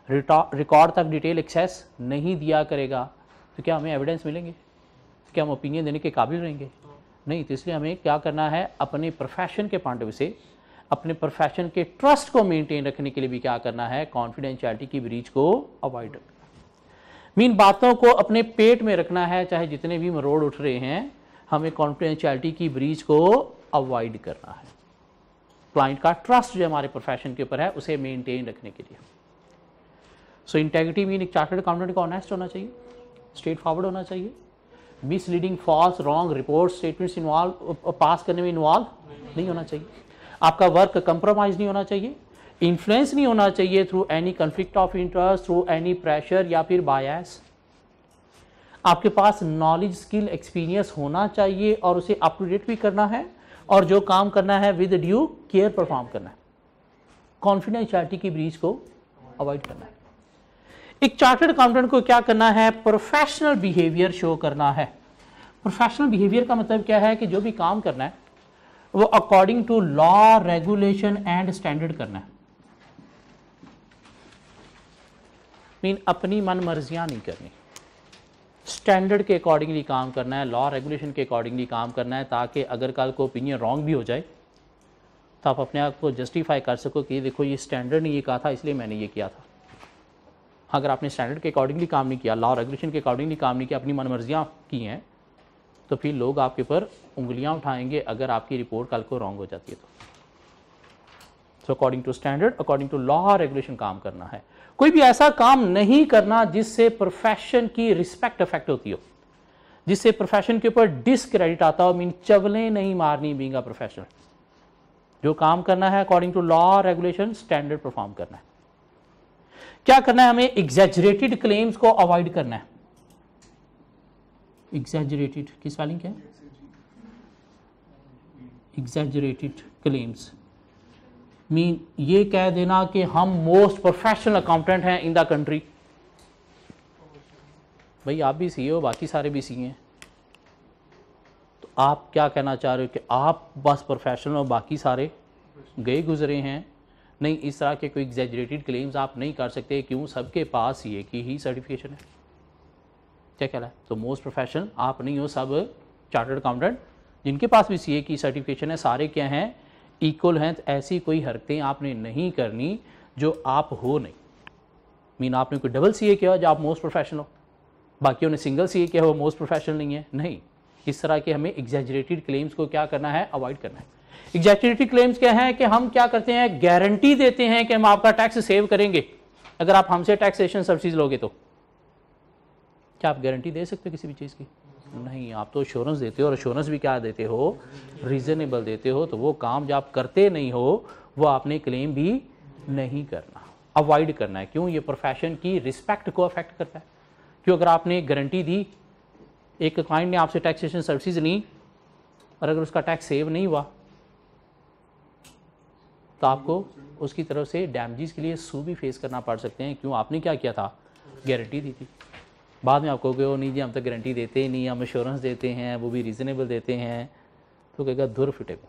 रिकॉर्ड तक डिटेल एक्सेस नहीं दिया करेगा। तो क्या हमें एविडेंस मिलेंगे? क्या हम ओपिनियन देने के काबिल रहेंगे? नहीं, तो इसलिए हमें क्या करना है, अपने प्रोफेशन के पॉइंट ऑफ व्यू से, अपने प्रोफेशन के ट्रस्ट को मेंटेन रखने के लिए भी क्या करना है, कॉन्फिडेंशियलिटी की ब्रीच को अवॉइड करना। मीन बातों को अपने पेट में रखना है, चाहे जितने भी मरोड़ उठ रहे हैं, हमें कॉन्फिडेंशियलिटी की ब्रीच को अवॉइड करना है। क्लाइंट का ट्रस्ट जो हमारे प्रोफेशन के ऊपर है उसे मेंटेन रखने के लिए। सो इंटेग्रिटी मीन एक चार्टर्ड अकाउंटेंट को ऑनेस्ट होना चाहिए, स्ट्रेट फॉरवर्ड होना चाहिए, misleading, false, wrong report, statements involve pass करने में इन्वॉल्व नहीं होना चाहिए। आपका वर्क कंप्रोमाइज नहीं होना चाहिए, इन्फ्लुएंस नहीं होना चाहिए through any conflict of interest, through any pressure या फिर बायस। आपके पास नॉलेज, स्किल, एक्सपीरियंस होना चाहिए और उसे अप टू डेट भी करना है, और जो काम करना है विद ड्यू केयर परफॉर्म करना है। कॉन्फिडेंशियलिटी की ब्रीच को अवॉइड करना है। एक चार्टर्ड अकाउंटेंट को क्या करना है, प्रोफेशनल बिहेवियर शो करना है। प्रोफेशनल बिहेवियर का मतलब क्या है कि जो भी काम करना है वो according to law, regulation and standard करना है। मीन अपनी मन मर्जियां नहीं करनी, स्टैंडर्ड के अकॉर्डिंगली काम करना है, लॉ रेगुलेशन के अकॉर्डिंगली काम करना है, ताकि अगर कल को ओपिनियन रॉन्ग भी हो जाए तो आप अपने आप को जस्टिफाई कर सको कि देखो ये स्टैंडर्ड ने ये कहा था इसलिए मैंने ये किया था। अगर आपने स्टैंडर्ड के अकॉर्डिंगली काम नहीं किया, लॉ रेगुलेशन के अकॉर्डिंगली काम नहीं किया, अपनी मनमर्जियाँ की हैं, तो फिर लोग आपके ऊपर उंगलियां उठाएंगे अगर आपकी रिपोर्ट कल को रॉन्ग हो जाती है तो। So according to standard, according to law regulation काम करना है। कोई भी ऐसा काम नहीं करना जिससे प्रोफेशन की रिस्पेक्ट अफेक्ट होती हो, जिससे प्रोफेशन के ऊपर डिसक्रेडिट आता हो। मीन चवलें नहीं मारनी बीइंग अ प्रोफेशनल। जो काम करना है according to law, regulation, standard perform करना है। क्या करना है, हमें एग्जैजरेटेड क्लेम्स को अवॉइड करना है। एग्जैजरेटेड की स्पेलिंग क्या है, एग्जैजरेटेड क्लेम्स मीन ये कह देना कि हम मोस्ट प्रोफेशनल अकाउंटेंट हैं इन द कंट्री। भाई आप भी सीए हो, बाकी सारे भी सीए हैं, तो आप क्या कहना चाह रहे हो कि आप बस प्रोफेशनल हो, बाकी सारे गए गुजरे हैं? नहीं, इस तरह के कोई एग्जैजरेटेड क्लेम्स आप नहीं कर सकते। क्यों? सबके पास सीए की ही सर्टिफिकेशन है। क्या कह रहा है? तो मोस्ट प्रोफेशनल आप नहीं हो, सब चार्टर्ड अकाउंटेंट जिनके पास भी सीए की सर्टिफिकेशन है सारे क्या हैं, इक्वल हैं। तो ऐसी कोई हरकतें आपने नहीं करनी जो आप हो नहीं। मीन आपने कोई डबल सीए किया जो आप मोस्ट प्रोफेशनल हो, बाकियों ने सिंगल सीए किया हो, मोस्ट प्रोफेशनल नहीं है। नहीं, इस तरह के हमें एग्जैजरेटेड क्लेम्स को क्या करना है, अवॉइड करना है। एग्जैजरेटेड क्लेम्स क्या है कि हम क्या करते हैं, गारंटी देते हैं कि हम आपका टैक्स सेव करेंगे अगर आप हमसे टैक्सेशन सर्विसेज लोगे तो। क्या आप गारंटी दे सकते हो किसी भी चीज़ की? नहीं, आप तो एश्योरेंस देते हो, और एश्योरेंस भी क्या देते हो, रीजनेबल देते हो। तो वो काम जब आप करते नहीं हो वो आपने क्लेम भी नहीं करना, अवॉइड करना है। क्यों? ये प्रोफेशन की रिस्पेक्ट को अफेक्ट करता है। क्यों? अगर आपने गारंटी दी, एक क्लाइंट ने आपसे टैक्सेशन सर्विसेज ली और अगर उसका टैक्स सेव नहीं हुआ तो आपको उसकी तरफ से डैमेजेस के लिए सू भी फेस करना पड़ सकते हैं। क्यों? आपने क्या किया था, गारंटी दी थी। बाद में आपको कहो नहीं जी हम तो गारंटी देते ही नहीं, हम एश्योरेंस देते हैं, वो भी रीजनेबल देते हैं, तो कहेगा धुर फिटे को।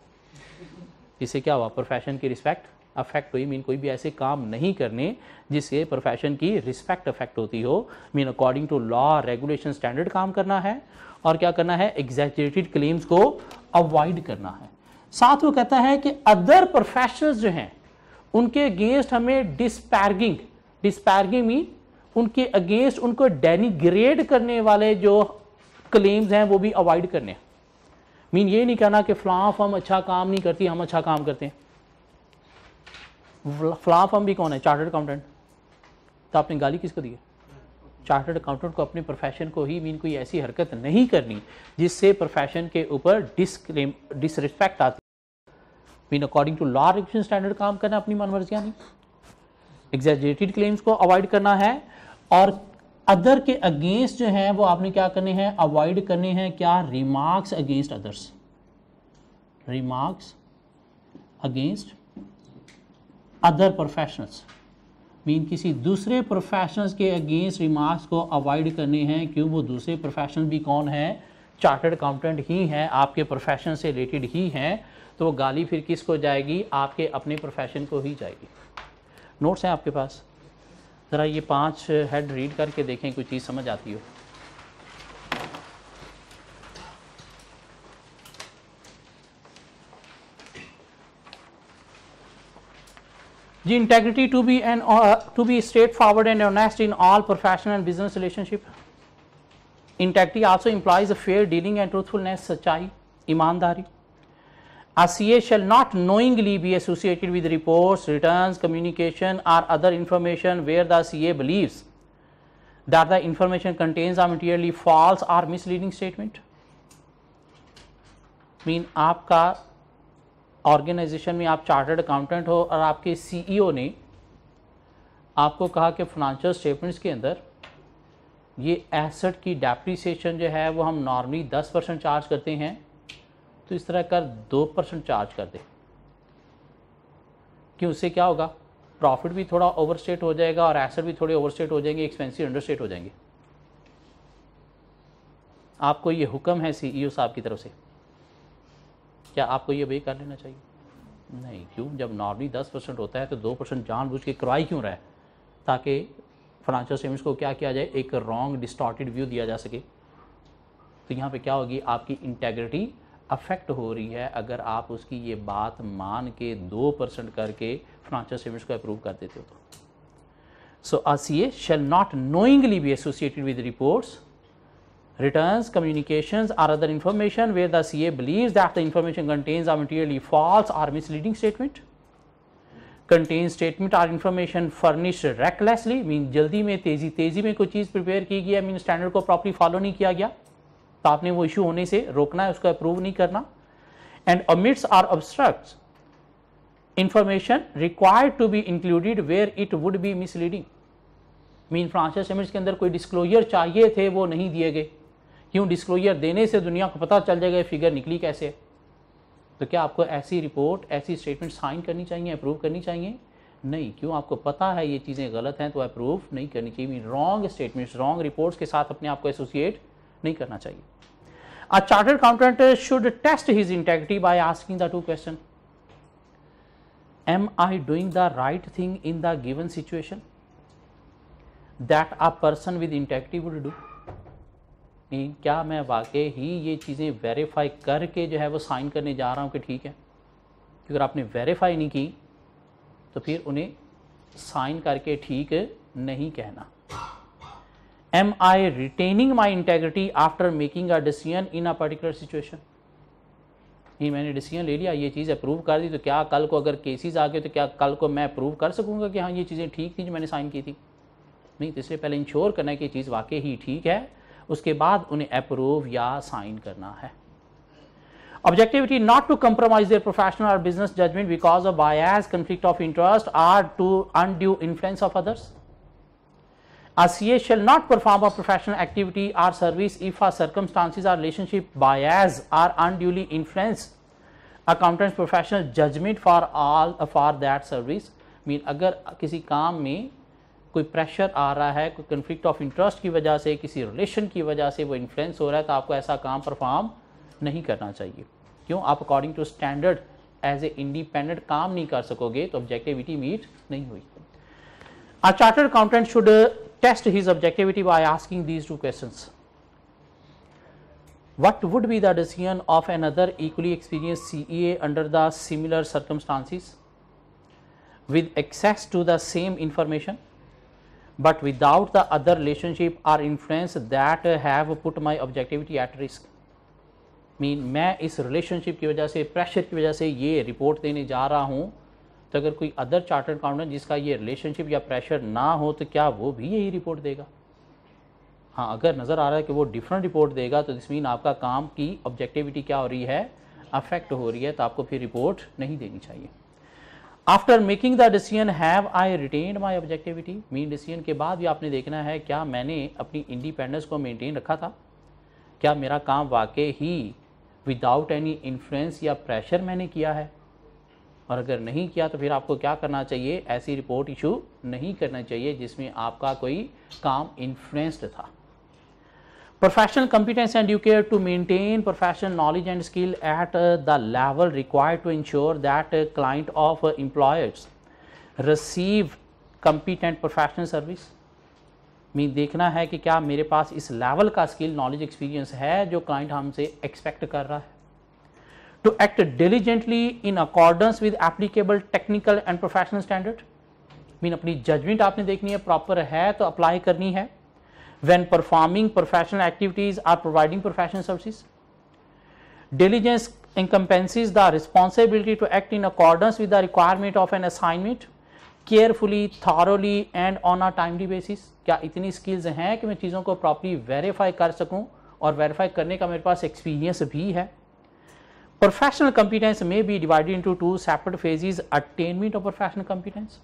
इससे क्या हुआ, प्रोफेशन की रिस्पेक्ट अफेक्ट हुई। मीन कोई भी ऐसे काम नहीं करने जिससे प्रोफेशन की रिस्पेक्ट अफेक्ट होती हो। Mean according to law, regulation, standard काम करना है। और क्या करना है, एग्जैजरेटेड क्लेम्स को अवॉइड करना है। साथ वो कहता है कि अदर प्रोफेशनल्स जो हैं उनके अगेंस्ट हमें डिस्पैरिंग मीन उनके अगेंस्ट उनको डेनिग्रेड करने वाले जो क्लेम्स हैं वो भी अवॉइड करने हैं। मीन ये नहीं कहना कि फलां फर्म अच्छा काम नहीं करती, हम अच्छा काम करते हैं। फलां फर्म भी कौन है, चार्टर्ड अकाउंटेंट। तो आपने गाली किसको दी है? चार्टर्ड अकाउंटेंट को अपने प्रोफेशन को ही। मीन कोई ऐसी हरकत नहीं करनी जिससे प्रोफेशन के ऊपर डिसरिस्पेक्ट आती। Mean according to law, regulation, standard काम करना, अपनी मनमर्जियां नहीं। एग्जैजरेटेड क्लेम्स को अवॉइड करना है। और अदर के अगेंस्ट जो है वो आपने क्या करने हैं, अवॉइड करने हैं। क्या? Remarks against others, remarks against other professionals. Mean किसी दूसरे प्रोफेशनल्स के अगेंस्ट रिमार्क्स को अवॉइड करने हैं। क्यों? वो दूसरे प्रोफेशनल भी कौन है, चार्टर्ड अकाउंटेंट ही हैं, आपके प्रोफेशन से रिलेटेड ही हैं। तो वो गाली फिर किसको जाएगी, आपके अपने प्रोफेशन को ही जाएगी। नोट्स हैं आपके पास, ज़रा ये 5 हेड रीड करके देखें, कोई चीज़ समझ आती हो। जी integrity to be straightforward and honest in all professional and business relationship. Integrity also implies a fair dealing and truthfulness, सच्चाई, ईमानदारी. A CA shall not knowingly be associated with reports, returns, communication or other information where the CA believes that the information contains a materially false or misleading statement. Mean आपका ऑर्गेनाइजेशन में आप चार्टर्ड अकाउंटेंट हो और आपके CEO ने आपको कहा कि फाइनेंशियल स्टेटमेंट्स के अंदर ये एसेट की डेप्रिसिएशन जो है वो हम नॉर्मली 10% चार्ज करते हैं, तो इस तरह कर 2% चार्ज कर दे. क्यों? उससे क्या होगा? प्रॉफिट भी थोड़ा ओवरस्टेट हो जाएगा और एसेट भी थोड़े ओवरस्टेट हो जाएंगे, एक्सपेंसिव अंडरस्टेट हो जाएंगे. आपको ये हुक्म है CEO साहब की तरफ से, क्या आपको ये वे कर लेना चाहिए? नहीं. क्यों? जब नॉर्मली 10% होता है तो 2% जानबूझ के करवाई क्यों रहा है? ताकि फाइनेंशियल स्टेटमेंट्स को क्या किया जाए, एक रॉन्ग डिस्टॉर्टेड व्यू दिया जा सके. तो यहाँ पे क्या होगी? आपकी इंटेग्रिटी अफेक्ट हो रही है अगर आप उसकी ये बात मान के 2% करके फाइनेंशियल स्टेटमेंट्स को अप्रूव कर देते हो. तो सो अ CA shall not knowingly be associated with reports, returns, communications or other information where the CA believes that the information contains a materially false or misleading statement. Contains statement or information furnished recklessly, mean जल्दी में तेजी में कोई चीज़ प्रिपेयर की गई है, मीन स्टैंडर्ड को प्रॉपर्ली फॉलो नहीं किया गया, तो आपने वो इशू होने से रोकना है, उसको अप्रूव नहीं करना. And omits or obstructs information required to be included where it would be misleading. Mean financial statements के अंदर कोई डिस्क्लोजर चाहिए थे, वो नहीं दिए गए. क्यों? डिस्क्लोजर देने से दुनिया को पता चल जाएगा फिगर निकली कैसे. तो क्या आपको ऐसी रिपोर्ट, ऐसी स्टेटमेंट साइन करनी चाहिए, अप्रूव करनी चाहिए? नहीं. क्यों? आपको पता है ये चीज़ें गलत हैं तो अप्रूव नहीं करनी चाहिए. Mean wrong statements, wrong reports के साथ अपने आप को एसोसिएट नहीं करना चाहिए. A chartered accountant should test his integrity by asking the two questions. Am I doing the right thing in the given situation that a person with integrity would do? क्या मैं वाकई ही ये चीज़ें वेरीफाई करके जो है वो साइन करने जा रहा हूँ कि ठीक है? अगर आपने वेरीफाई नहीं की तो फिर उन्हें साइन करके ठीक नहीं कहना. Am I retaining my integrity after making a decision in a particular situation? ये मैंने डिसीजन ले लिया, ये चीज़ अप्रूव कर दी, तो क्या कल को अगर केसेस आ गए तो क्या कल को मैं अप्रूव कर सकूंगा कि हाँ ये चीज़ें ठीक थी जो मैंने साइन की थी? नहीं. तो इसलिए पहले इंश्योर करना है कि चीज़ वाकई ही ठीक है, उसके बाद उन्हें अप्रूव या साइन करना है. Objectivity not to compromise their professional or business judgment because of bias, conflict of interest or to undue influence of others. A CA shall not perform a professional activity or service if a circumstances or relationship bias or unduly influence accountant's professional judgment for that service. Mean अगर किसी काम में कोई प्रेशर आ रहा है, कोई कन्फ्लिक्ट ऑफ इंटरेस्ट की वजह से, किसी रिलेशन की वजह से वो इन्फ्लुएंस हो रहा है, तो आपको ऐसा काम परफॉर्म नहीं करना चाहिए. क्यों? आप according to standard as a independent काम नहीं कर सकोगे, तो ऑब्जेक्टिविटी मीट नहीं हुई. A chartered accountant should test his objectivity by asking these two questions. What would be the decision of another equally experienced CA under the similar circumstances with access to the same information but without the other relationship or influence that have put my objectivity at risk? Mean मैं इस रिलेशनशिप की वजह से, प्रेशर की वजह से ये रिपोर्ट देने जा रहा हूँ, तो अगर कोई अदर चार्टर्ड अकाउंटेंट जिसका ये रिलेशनशिप या प्रेशर ना हो तो क्या वो भी यही रिपोर्ट देगा? हाँ, अगर नज़र आ रहा है कि वो डिफरेंट रिपोर्ट देगा तो दिस मीन आपका काम की ऑब्जेक्टिविटी क्या हो रही है, अफेक्ट हो रही है, तो आपको फिर रिपोर्ट नहीं देनी चाहिए. After making the decision have I retained my objectivity, mean decision के बाद भी आपने देखना है क्या मैंने अपनी इंडिपेंडेंस को मेनटेन रखा था, क्या मेरा काम वाकई ही विदाउट एनी इन्फ्लुएंस या प्रेशर मैंने किया है. और अगर नहीं किया तो फिर आपको क्या करना चाहिए? ऐसी रिपोर्ट इशू नहीं करना चाहिए जिसमें आपका कोई काम इन्फ्लुएंस्ड था. Professional competence and due care to maintain professional knowledge and skill at the level required to ensure that client of employers receive competent professional service. मैं देखना है कि क्या मेरे पास इस लेवल का स्किल, नॉलेज, एक्सपीरियंस है जो क्लाइंट हमसे एक्सपेक्ट कर रहा है. To act diligently in accordance with applicable technical and professional standard, mean अपनी जजमेंट आपने देखनी है, प्रॉपर है तो अप्लाई करनी है। When performing professional activities or providing professional services, diligence encompasses the responsibility to act in accordance with the requirement of an assignment carefully, thoroughly and on a timely basis। क्या इतनी स्किल्स हैं कि मैं चीज़ों को प्रॉपर्ली वेरीफाई कर सकूं और वेरीफाई करने का मेरे पास एक्सपीरियंस भी है। प्रोफेशनल कंपिटेंस में be divided into 2 separate phases. Attainment of professional competence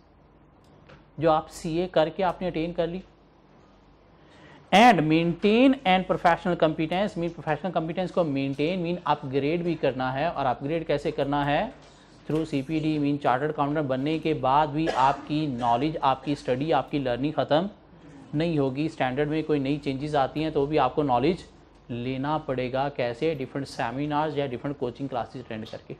जो आप सीए करके आपने अटेन कर ली, and maintain and professional competence mean professional competence को मेंटेन मीन अपग्रेड भी करना है। और अपग्रेड कैसे करना है? Through CPD mean chartered accountant बनने के बाद भी आपकी नॉलेज, आपकी स्टडी, आपकी लर्निंग ख़त्म नहीं होगी। स्टैंडर्ड में कोई नई चेंजेस आती हैं तो भी आपको नॉलेज लेना पड़ेगा। कैसे? डिफरेंट सेमिनार्स या डिफरेंट कोचिंग क्लासेस अटेंड करके।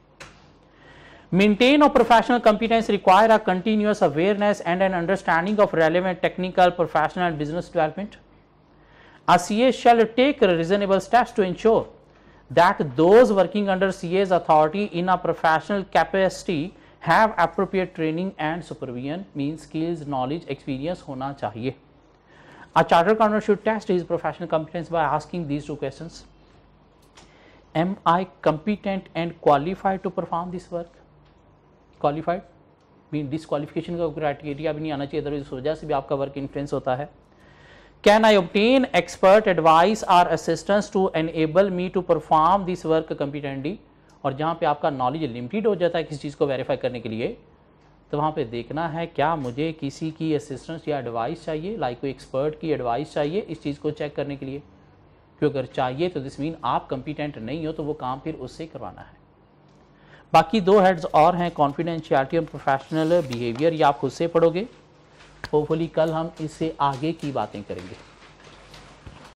Maintain of professional competence require a continuous awareness and an understanding of relevant technical, professional and business development. A CA shall take reasonable steps to ensure that those working under CA's authority in a professional capacity have appropriate training and supervision, means skills, knowledge, experience होना चाहिए। A chartered accountant should test his professional competence by asking these 2 questions. Am I competent and qualified to perform this work? Qualified mean disqualification का क्राइटेरिया भी नहीं आना चाहिए, इस वजह से भी आपका वर्क इन्फ्लुएंस होता है। Can I obtain expert advice or assistance to enable me to perform this work competently? और जहाँ पे आपका नॉलेज लिमिटेड हो जाता है किसी चीज़ को वेरीफाई करने के लिए, तो वहाँ पे देखना है क्या मुझे किसी की असिस्टेंस या एडवाइस चाहिए, लाइक कोई एक्सपर्ट की एडवाइस चाहिए इस चीज़ को चेक करने के लिए। क्योंकि अगर चाहिए तो दिस मीन आप कंपिटेंट नहीं हो, तो वो काम फिर उससे करवाना है। बाकी 2 हेड्स और हैं, कॉन्फिडेंशियलिटी और प्रोफेशनल बिहेवियर, ये आप खुद से पढ़ोगे। होपफुली कल हम इससे आगे की बातें करेंगे।